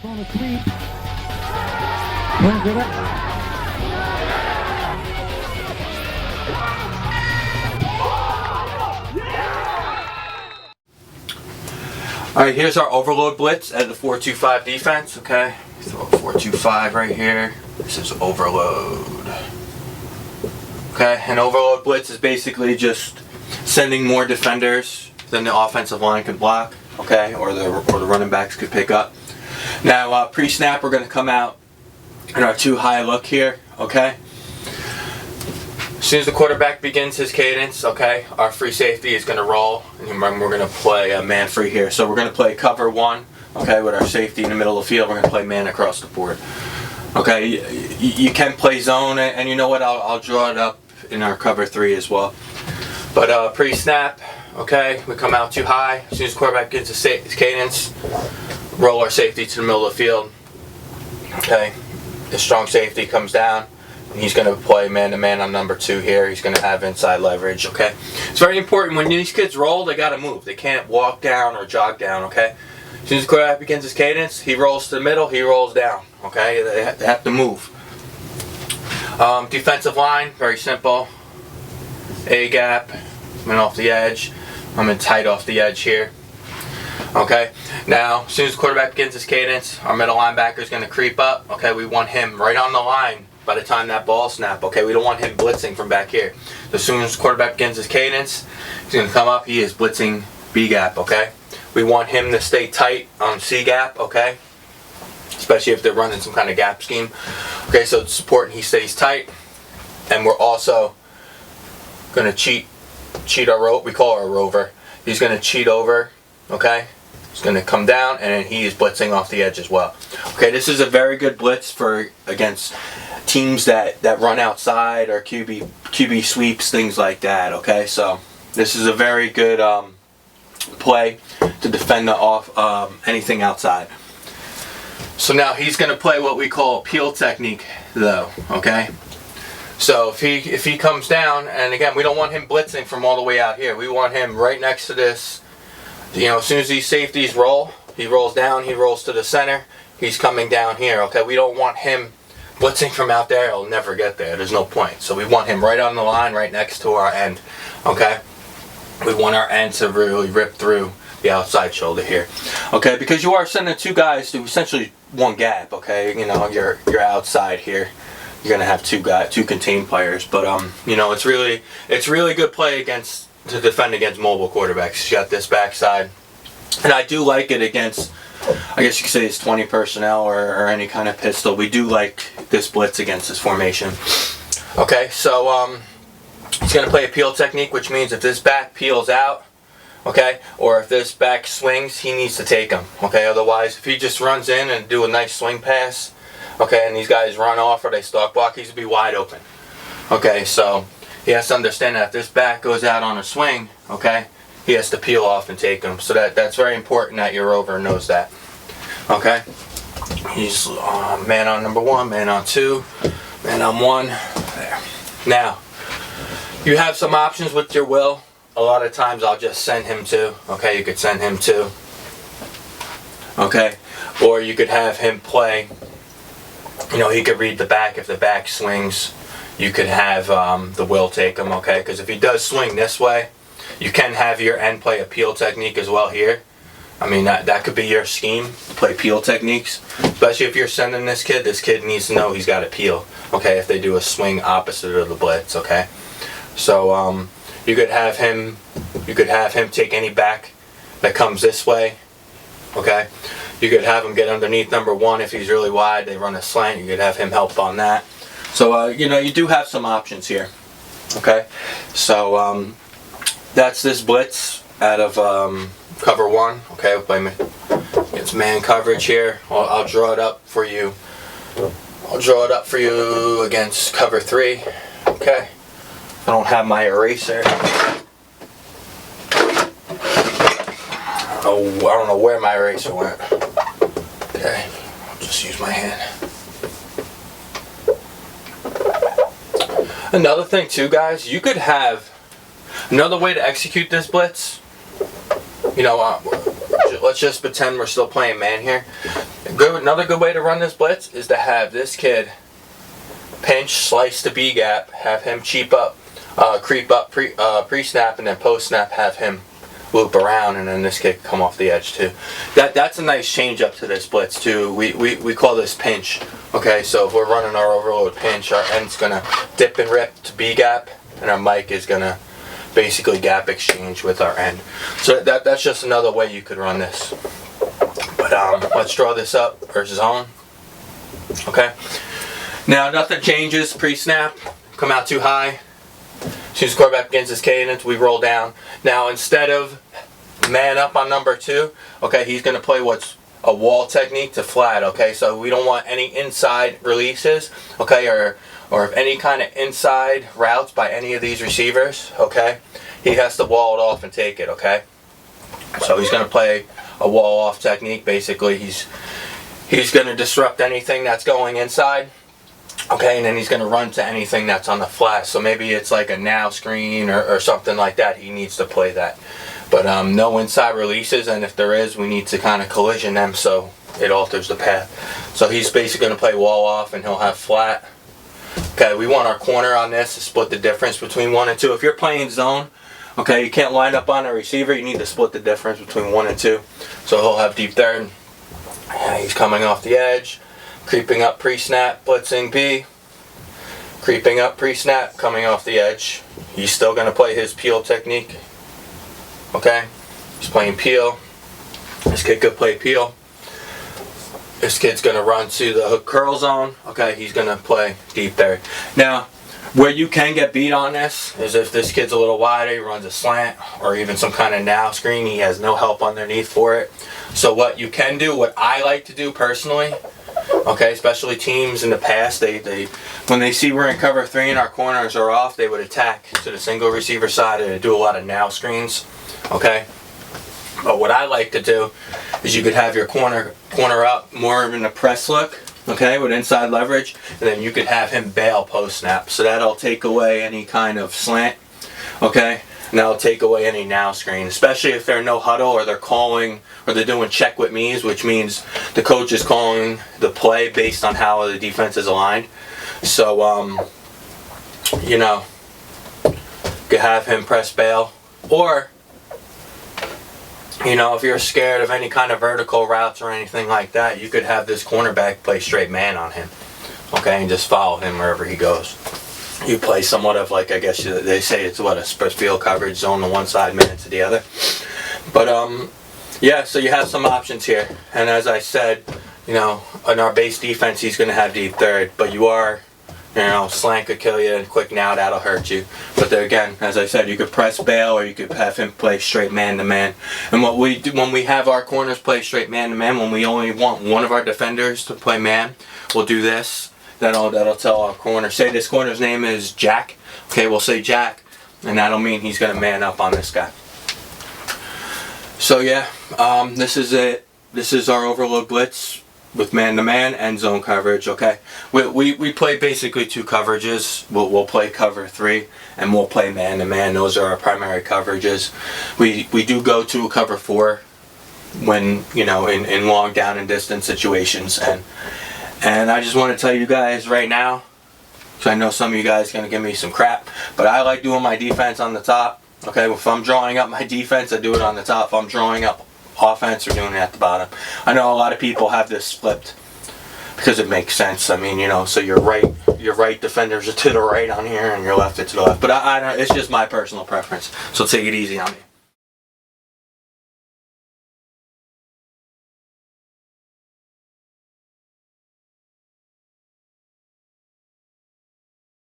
On a sweep. Brings it up. Alright, here's our overload blitz at the 4-2-5 defense, okay? Throw a 4-2-5 right here. This is overload. Okay, an overload blitz is basically just sending more defenders than the offensive line can block, okay? Or the running backs could pick up. Now, pre-snap, we're going to come out in our too high look here, okay? As soon as the quarterback begins his cadence, okay, our free safety is going to roll, and remember, we're going to play a man free here. So we're going to play cover one, okay, with our safety in the middle of the field. We're going to play man across the board. Okay, you can play zone, and you know what, I'll draw it up in our cover three as well. But pre-snap, okay, we come out too high. As soon as the quarterback gets his cadence, roll our safety to the middle of the field. Okay, the strong safety comes down. He's going to play man-to-man on number 2 here. He's going to have inside leverage, okay? It's very important. When these kids roll, they got to move. They can't walk down or jog down, okay? As soon as the quarterback begins his cadence, he rolls to the middle, he rolls down, okay? They have to move. Defensive line, very simple. A-gap, I'm in off the edge. I'm in tight off the edge here. Okay, now as soon as the quarterback begins his cadence, our middle linebacker is going to creep up. Okay, we want him right on the line by the time that ball snap. Okay, we don't want him blitzing from back here. So as soon as the quarterback begins his cadence, he's going to come up. He is blitzing B gap. Okay, we want him to stay tight on C gap. Okay, especially if they're running some kind of gap scheme. Okay, so it's important he stays tight, and we're also going to cheat our rope. We call her a rover. He's going to cheat over. Okay. He's going to come down, and then he is blitzing off the edge as well. Okay, this is a very good blitz for against teams that run outside or QB sweeps, things like that. Okay, so this is a very good play to defend anything outside. So now he's going to play what we call peel technique, though. Okay, so if he comes down, and again, we don't want him blitzing from all the way out here. We want him right next to this. You know, as soon as these safeties roll, he rolls down, he rolls to the center, he's coming down here, okay? We don't want him blitzing from out there. He'll never get there. There's no point. So we want him right on the line, right next to our end, okay? We want our end to really rip through the outside shoulder here, okay? Because you are sending 2 guys to essentially one gap, okay? You know, you're outside here. You're going to have 2 contained players. But, you know, it's really good play to defend against mobile quarterbacks. You got this backside, and I do like it against, I guess you could say it's 20 personnel or any kind of pistol. We do like this blitz against this formation. Okay, so he's going to play a peel technique, which means if this back peels out, okay, or if this back swings, he needs to take him, okay? Otherwise, if he just runs in and do a nice swing pass, okay, and these guys run off or they stalk block, he's going to be wide open. Okay, so he has to understand that if this back goes out on a swing, okay, he has to peel off and take him. So that's very important that your rover knows that. Okay, he's man on number 1, man on 2, man on 1. There. Now, you have some options with your will. A lot of times I'll just send him to. Okay, you could send him to. Okay, or you could have him play. You know, he could read the back. If the back swings, you could have the will take him, okay? Because if he does swing this way, you can have your end play a peel technique as well here. I mean, that could be your scheme, play peel techniques. Especially if you're sending this kid needs to know he's got to peel, okay, if they do a swing opposite of the blitz, okay? So you could have him take any back that comes this way, okay? You could have him get underneath number 1 if he's really wide. They run a slant. You could have him help on that. So, you know, you do have some options here, okay? So, that's this blitz out of cover 1, okay? It's man coverage here. I'll draw it up for you. I'll draw it up for you against cover 3, okay? I don't have my eraser. I don't know where my eraser went. Okay, I'll just use my hand. Another thing too, guys, you could have another way to execute this blitz. You know, let's just pretend we're still playing man here. Another good way to run this blitz is to have this kid pinch, slice the B gap, have him creep up pre-snap, and then post-snap have him loop around, and then this kid come off the edge too. That's a nice change up to this blitz too. We call this pinch. Okay, so if we're running our overload pinch, our end's gonna dip and rip to B gap, and our mic is gonna basically gap exchange with our end. So that's just another way you could run this. But let's draw this up versus zone. Okay. Now nothing changes pre-snap. Come out too high. As soon as the quarterback begins his cadence, we roll down. Now instead of man up on number 2, okay, he's going to play what's a wall technique to flat. Okay, so we don't want any inside releases. Okay, or if any kind of inside routes by any of these receivers. Okay, he has to wall it off and take it. Okay, so he's going to play a wall off technique. Basically, he's going to disrupt anything that's going inside. Okay, and then he's going to run to anything that's on the flat. So maybe it's like a now screen or something like that. He needs to play that. But no inside releases, and if there is, we need to kind of collision them so it alters the path. So he's basically going to play wall off, and he'll have flat. Okay, we want our corner on this to split the difference between 1 and 2. If you're playing zone, okay, you can't line up on a receiver. You need to split the difference between 1 and 2. So he'll have deep third. He's coming off the edge. Creeping up pre-snap, blitzing B. Creeping up pre-snap, coming off the edge. He's still going to play his peel technique. Okay? He's playing peel. This kid could play peel. This kid's going to run to the hook curl zone. Okay? He's going to play deep third. Now, where you can get beat on this is if this kid's a little wider, he runs a slant, or even some kind of now screen. He has no help underneath for it. So what you can do, what I like to do personally, okay, especially teams in the past, they when they see we're in cover 3 and our corners are off, they would attack to the single receiver side and do a lot of now screens. Okay, but what I like to do is you could have your corner up more in a press look, okay, with inside leverage, and then you could have him bail post snap. So that'll take away any kind of slant, okay, and that'll take away any now screen, especially if they're no huddle or they're calling or they're doing check with me's, which means the coach is calling the play based on how the defense is aligned. So, you know, you could have him press bail, or, you know, if you're scared of any kind of vertical routes or anything like that, you could have this cornerback play straight man on him, okay, and just follow him wherever he goes. You play somewhat of, like, I guess they say it's what, a split field coverage, zone to one side, man to the other. But yeah, so you have some options here, and as I said, you know, in our base defense, he's going to have deep third, but you are, you know, slant could kill you, and quick now, that'll hurt you. But there again, as I said, you could press bail, or you could have him play straight man to man. And what we do when we have our corners play straight man to man, when we only want one of our defenders to play man, we'll do this. That'll tell our corner. Say this corner's name is Jack. Okay, we'll say Jack, and that'll mean he's going to man up on this guy. So yeah, this is it. This is our overload blitz with man-to-man and zone coverage. Okay, we play basically 2 coverages. We'll play cover 3 and we'll play man-to-man. Those are our primary coverages. We do go to a cover 4 when, you know, in long down and distance situations. And I just want to tell you guys right now, because I know some of you guys are going to give me some crap, but I like doing my defense on the top. Okay, if I'm drawing up my defense, I do it on the top. If I'm drawing up offense, we're doing it at the bottom. I know a lot of people have this flipped because it makes sense. I mean, you know, so your right defenders are to the right on here, and your left are to the left. But I don't. It's just my personal preference. So take it easy on me.